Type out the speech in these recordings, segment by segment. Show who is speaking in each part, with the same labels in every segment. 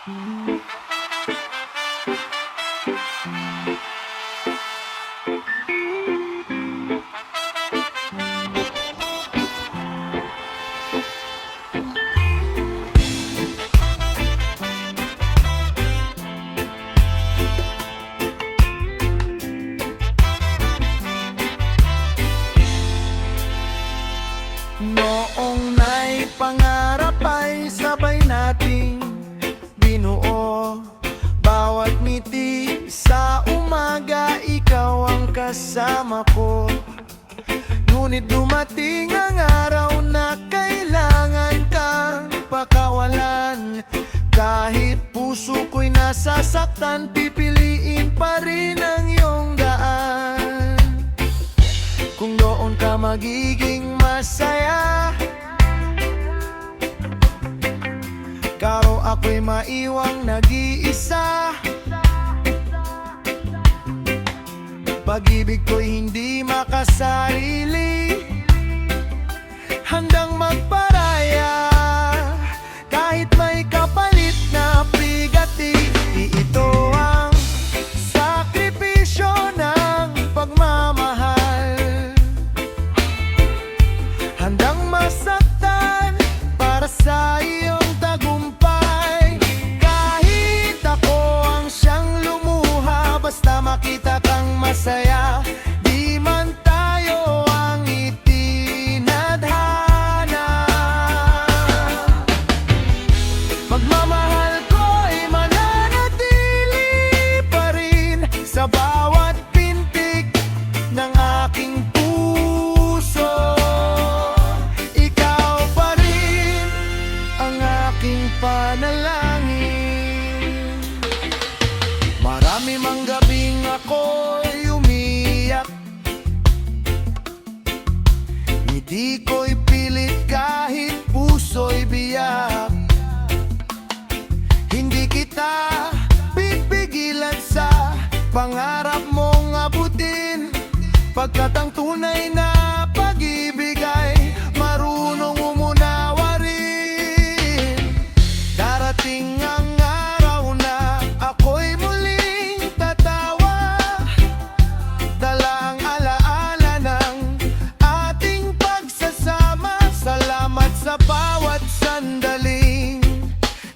Speaker 1: Noong may pangarap ay sabay nating binuo. Bawat ngiti sa umaga, ikaw ang kasama ko. Ngunit dumating ang araw na kailangan kang pakawalan. Kahit puso ko'y nasasaktan, pipiliin pa rin ang iyong daan. Kung doon ka magiging masaya, karo ako'y maiwang nag-iisa. Pag-ibig ko'y hindi makasarili, handang magparaya. Kahit may kapalit na bigati, ito ang sakripisyo ng pagmamahal. Handang masaktan para sa iyong tagumpay. Kahit ako ang siyang lumuha, basta makita kang masaya, di man tayo ang itinadhana. Pagmamahal ko'y mananatili pa rin sa bawat pintig ng aking puso. Ikaw pa rin ang aking panalangin. Marami mang gabing ako'y umiyak, ngiti ko'y pilit kahit puso'y biyak. Hindi kita pipigilan sa pangarap mong abutin, pagkat ang tunay na pag-ibig ay marunong umunawa rin. Darating ang araw na ako'y muling tatawa, dala ang alaala ng ating pagsasama. Salamat sa bawat sandaling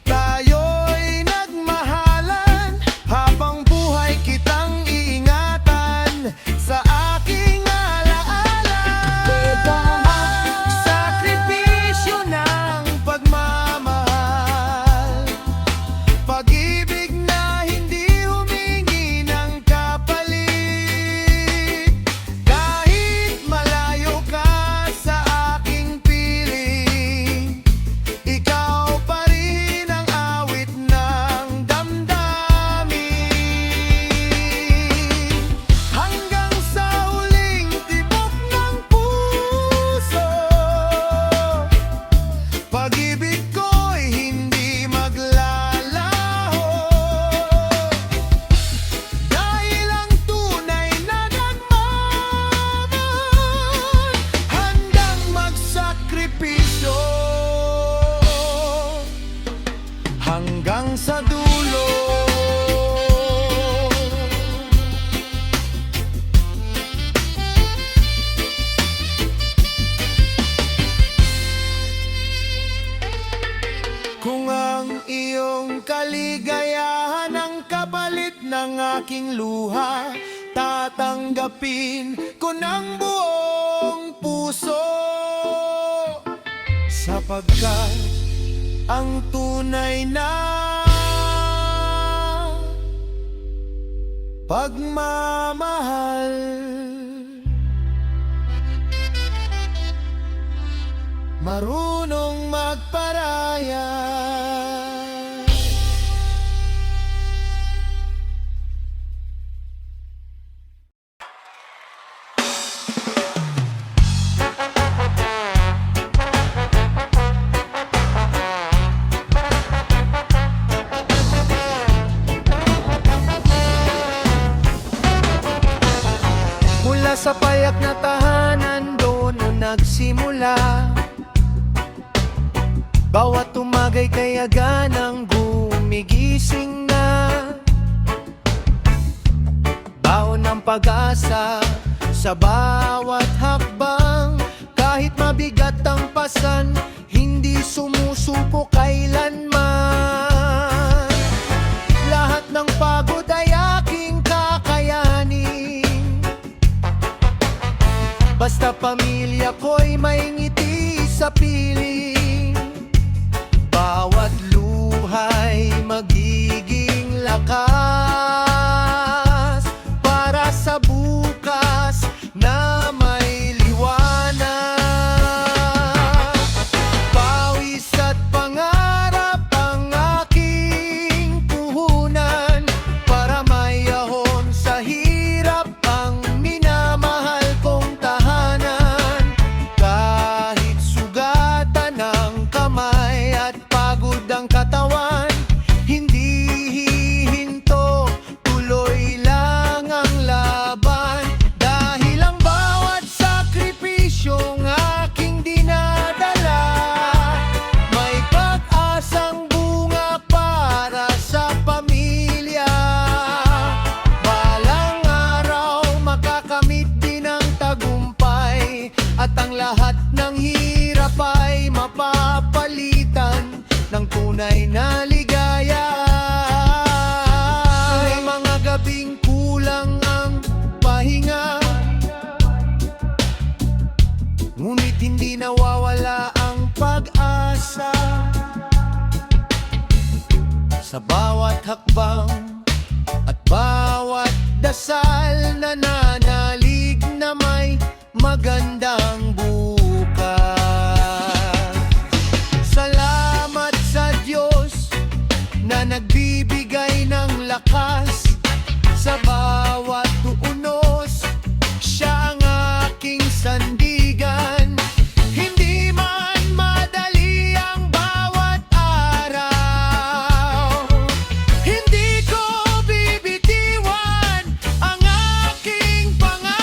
Speaker 1: tayo'y nagmahalan. Habang buhay kitang iingatan sa aking alaala. Sakripisyo ng pagmamahal, pag-ibig na hindi humingi ng kapalit. Kahit malayo ka sa aking piling, ikaw pa rin ang awit ng damdamin. Hanggang sa huling tibok ng puso, pag-ibig ko'y hindi maglalaho. Dahil ang tunay na nagmamahal, handang magsakripisyo hanggang sa dulo. Kung ang iyong kaligayahan ang kapalit ng aking luha, tatanggapin ko ng buong puso. Sapagkat ang tunay na pagmamahal marunong magparaya. Mula sa payak na tahanan, doon na nagsimula. Bawat umagay kay ganang gumigala. gumigising na, baon ng pag-asa sa bawat hakbang. Kahit mabigat ang pasan, hindi sumusuko kailanman. Lahat ng pagod ay aking kakayanin, basta pamilya ko'y may ngiti sa piling. Bawat luha'y magiging lakas para sa bukas na may liwanag. Pawis at pangarap ang aking puhunan, para mayahon sa hirap ang minamahal kong tahanan. Kahit sugatan ng kamay at pagod ang katawan, hindi hihinto, tuloy lang ang laban. Dahil ang bawat sakripisyong aking dinadala, may pag-asang bunga para sa pamilya. Balang araw makakamit din ang tagumpay, at ang lahat ng hirap ay mapapalitan ng tunay na ligaya. May mga gabing kulang ang pahinga, ngunit hindi nawawala ang pag-asa. Sa bawat hakbang at bawat dasal, nananalig na may magandang bukas. Salamat sa Diyos na nagbibigay ng lakas sa bawat unos. Siya ang aking sandigan, hindi man madali ang bawat araw. Hindi ko bibitiwan ang aking pangarap.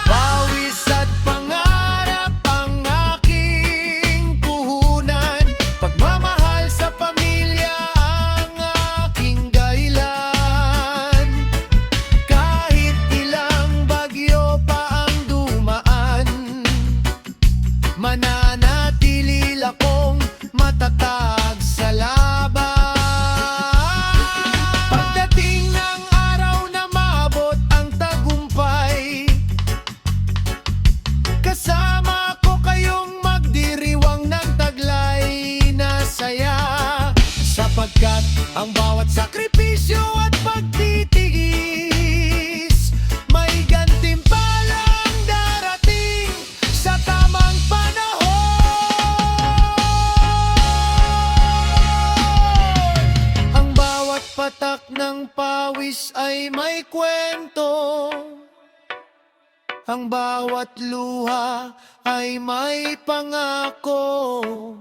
Speaker 1: Pawis at pangarap ang aking puhunan, pagmamahal sa pamilya ang aking dahilan. Kahit ilang bagyo pa ang dumaan, mananatili akong matatag sa laban. Pagdating ng araw na maabot ang tagumpay, kasama ko kayong magdiriwang ng taglay na saya. Sapagkat ang bawat sakripisyo at pagtitiis, may gantimpalang darating sa tamang panahon. Ang bawat patak ng pawis ay may kwento, ang bawat luha ay may pangako.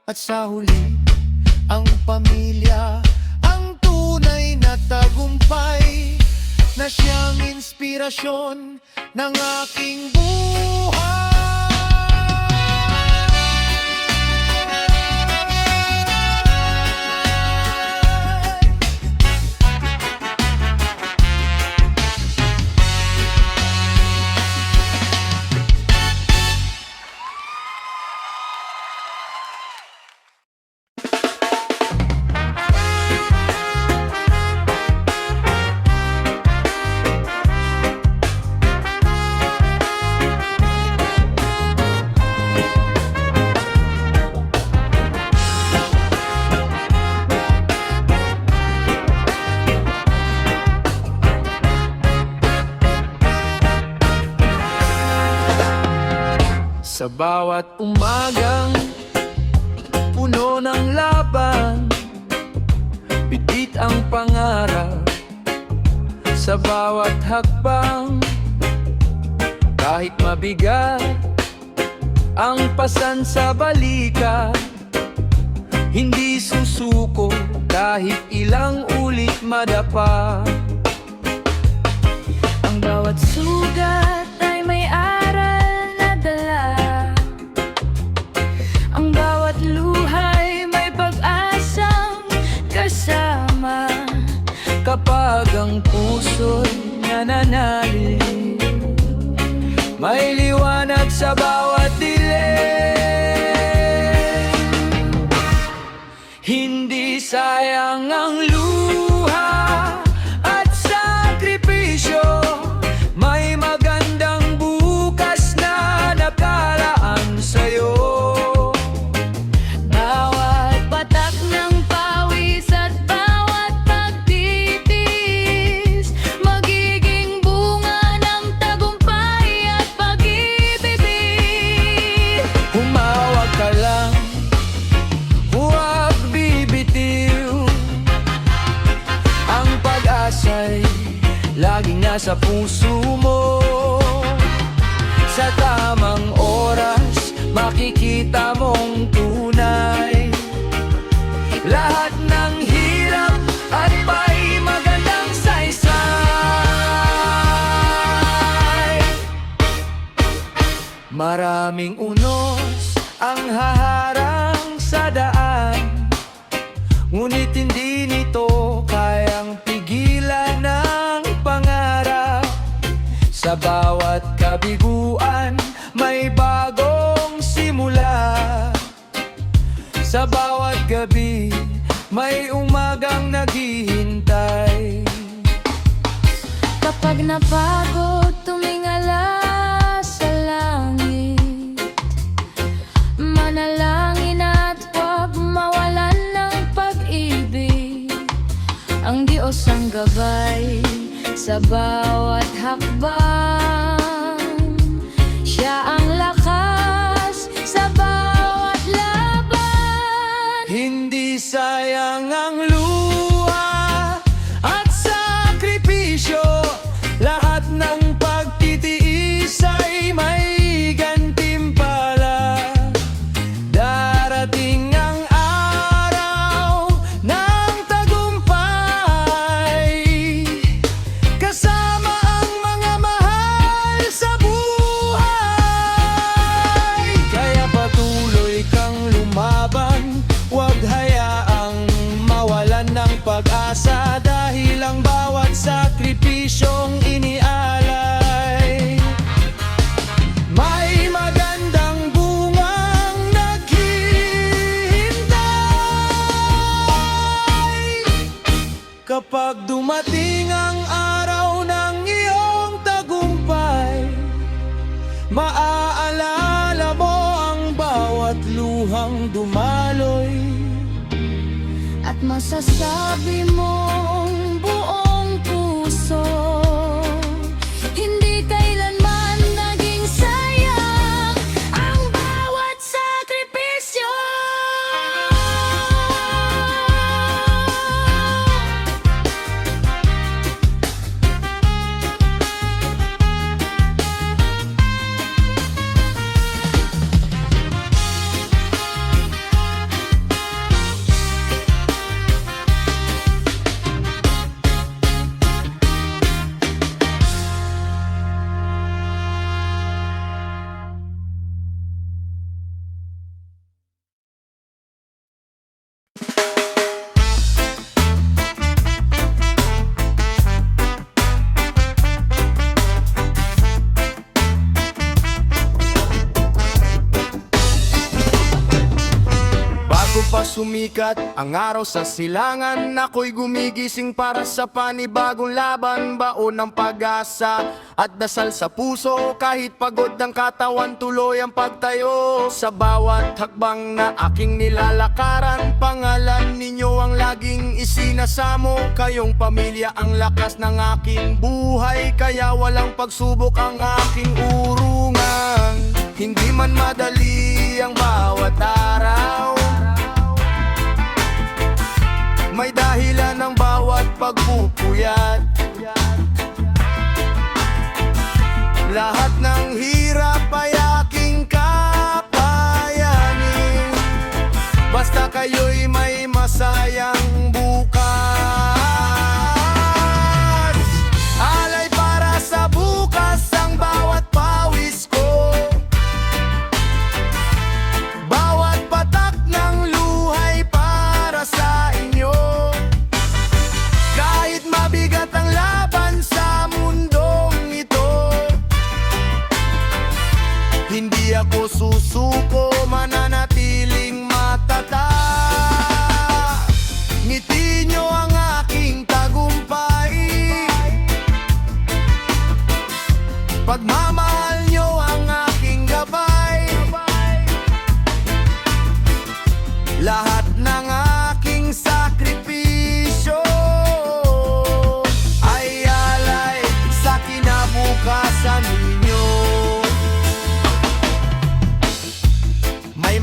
Speaker 1: At sa huli, ang pamilya ang tunay na tagumpay, na siyang inspirasyon ng aking buhay. Sa bawat umagang puno ng laban, bitit ang pangarap. Sa bawat hakbang, kahit mabigat ang pasan sa balikat, hindi susuko kahit ilang ulit madapa.
Speaker 2: Ang bawat sugat ay may aral na dala. nananalig. May liwanag sa bawat dilim. Hindi sayang ang luha at sakripisyo. May magandang bukas na nakalaan sa'yo.
Speaker 3: Bawat patak ng pawis at bawat pagtitiis, magiging bunga ng tagumpay at pag-ibig.
Speaker 2: Humawak ka lang, huwag bibitiw. Ang pag-asa'y laging nasa puso mo. Sa tamang oras, makikita mong tunay. Lahat ng hirap at may magandang saysay. Maraming unos ang haharang sa daan, ngunit hindi nito kayang pigilan ng pangarap. Sa bawat kabiguan, may bagong simula. Sa bawat gabi, may umagang naghihintay.
Speaker 3: Kapag napagod, tumingala sa langit, manalangin at huwag mawalan ng pag-ibig. Ang Diyos ang gabay sa bawat hakbang, Siya ang lakas sa bawat laban.
Speaker 2: Hindi sayang ang luha at sakripisyo. Lahat ng pagtitiis ay may gantimpala. Darating ang araw ng tagumpay, kasama ang mga mahal sa buhay. Kaya patuloy kang lumaban, huwag hayaang mawalan ng pag-asa, dahil ang bawat sakripisyong inialay, may magandang bungang naghihintay. Kapag dumating ang araw ng iyong tagumpay, maaalala mo ang bawat luhang dumaloy.
Speaker 3: At masasabi mong buong puso, hindi kailanman naging sayang ang bawat sakripisyo.
Speaker 1: Bago pa sumikat ang araw sa silangan, ako'y gumigising para sa panibagong laban. Baon ng pag-asa at dasal sa puso, kahit pagod ng katawan, tuloy ang pagtayo. Sa bawat hakbang na aking nilalakaran, pangalan ninyo ang laging isinasamo. Kayong pamilya ang lakas ng aking buhay, kaya walang pagsubok ang aking urungan. Hindi man madali ang bawat araw, may dahilan ng bawat pagpupuyat. Lahat ng hirap ay aking kapayanin, basta kayo'y may masayang bukas. Alay para sa bukas ang bawat pawis ko,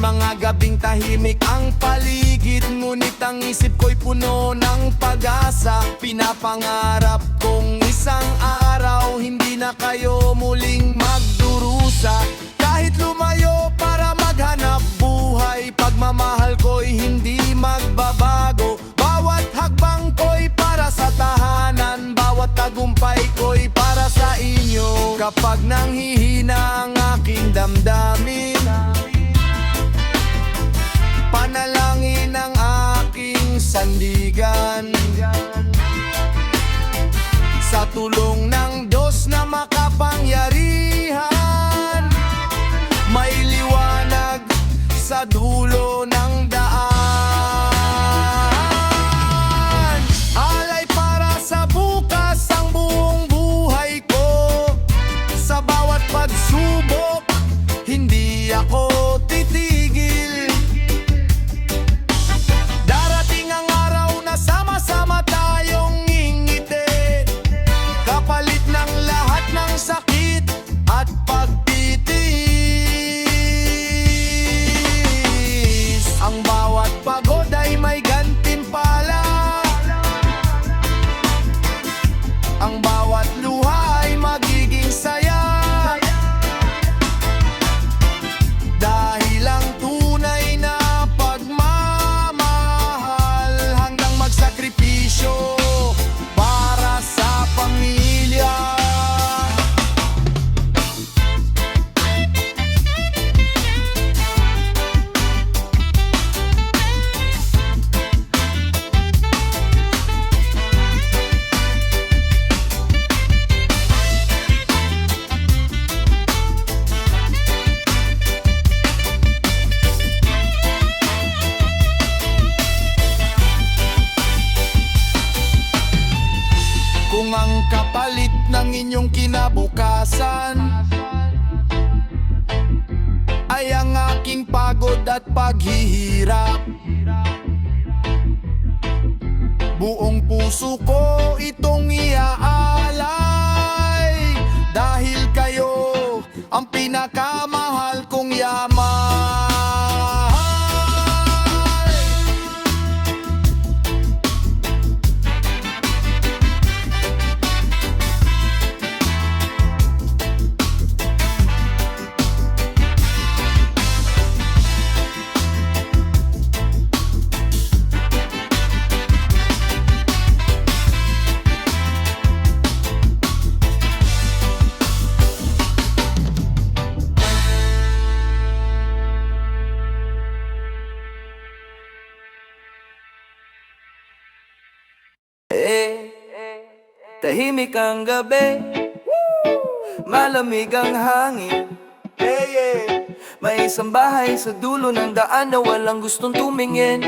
Speaker 2: mga gabing tahimik ang paligid, ngunit ang isip ko'y puno ng pag-asa. Pinapangarap kong isang araw hindi na kayo muling magdurusa. Kahit lumayo para maghanap buhay, pagmamahal ko'y hindi magbabago. Bawat hakbang ko'y para sa tahanan, bawat tagumpay ko'y para sa inyo. Kapag nanghihina ang aking damdamin, panalangin ang aking sandigan. Sa tulong ng Diyos na makapangyarihan, may liwanag sa dulo ng daan. Alay para sa bukas ang buong buhay ko. Sa bawat pagsubok, hindi ako titigil. Darating ang araw na sama-sama tayong ngingiti, kapalit ng lahat ng sakit at pagtitiis. Ang bawat pagod ay may gantimpala, ang bawat luha ay magiging saya. Dahil ang tunay na pagmamahal hanggang magsakripisyo para sa pamilya. Kung ang kapalit ng inyong kinabukasan ay ang aking pagod at paghihirap, buong puso ko itong iaalay. Dahil kayo ang pinakamahal kong yaman.
Speaker 4: Tahimik ang gabi, malamig ang hangin. May isang bahay sa dulo ng daan na walang gustong tumingin.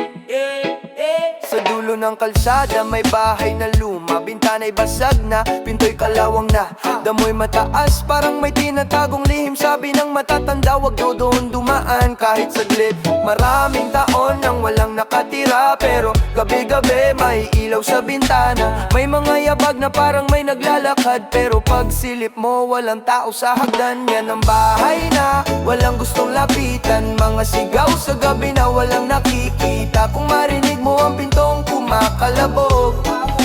Speaker 4: Sa dulo ng kalsada may bahay na luma, bintana'y basag na, pinto'y kalawang na. Damoy mataas, parang may tinatagong lihim. Sabi ng matatanda, wag daw doon dumaan kahit saglit. Maraming taon nang walang nakatira, pero gabi-gabi may ilaw sa bintana. May mga yabag na parang may naglalakad, pero pag silip mo walang tao sa hagdan. Yan ang bahay na walang gustong lapitan, mga sigaw sa gabi na walang nakikita. Kung marinig mo ang pintong kumakalabog,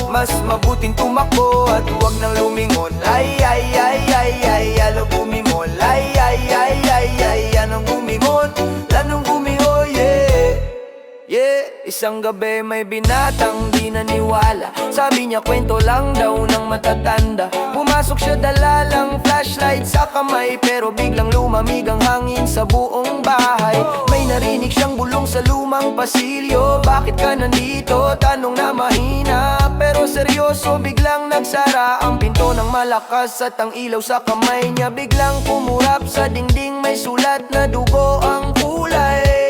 Speaker 4: mas mabuting tumakbo at huwag nang lumingon. Ay, ay, ay, ay, ay, alam bumimol. Ay, ay, ay, ay, ay, anong bumingon, lanong bumiho, yeah. Yeah, isang gabi may binatang di naniwala. Sabi niya kwento lang daw ng matatanda. Pumasok siya dala lang flashlight sa kamay, pero biglang lumamig ang hangin sa buong bahay. May narinig siyang bulong sa lumang pasilyo. Bakit ka nandito? Tanong na mahina, pero seryoso. Biglang nagsara ang pinto ng malakas, at ang ilaw sa kamay niya biglang pumurap sa dingding. May sulat na dugo ang kulay.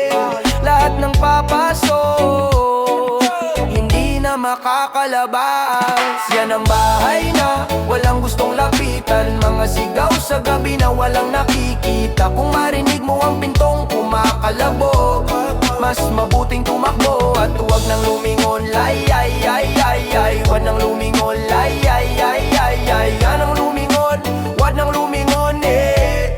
Speaker 4: Lahat ng papasok hindi na makakalabas. Yan ang bahay na walang gustong lapitan, mga sigaw sa gabi na walang nakikita. Kung marinig mo ang pintong kumakalabog, mas mabuting tumakbo at huwag nang lumingon. Ay, ay, ay, ay, ay, huwag nang lumingon. Ay, ay, ay, ay, ay, anong lumingon, huwag nang lumingon, eh.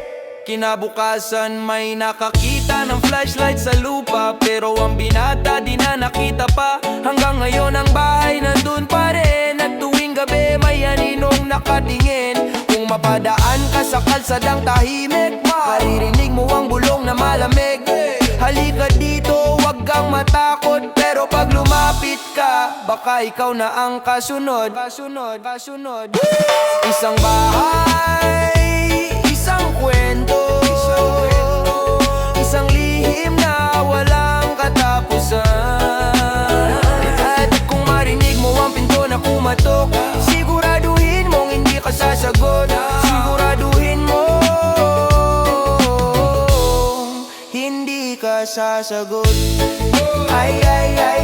Speaker 2: Kinabukasan may nakakita ng flashlight sa lupa, pero ang binata di na nakita pa. Hanggang ngayon ang bahay nandun pa rin, at tuwing gabi may aninong nakatingin. Kung mapadaan ka sa kalsadang tahimik, maririnig mo ang bulong na malamig. Halika dito, wag kang matakot, pero pag lumapit ka, baka ikaw na ang kasunod. Isang bahay, isang kwento, isang lihim na walang katapusan. At kung marinig mo ang pinto na kumatok, siguraduhin mong hindi ka sasagot. Siguraduhin mo hindi ka sasagot. Ay, ay, ay,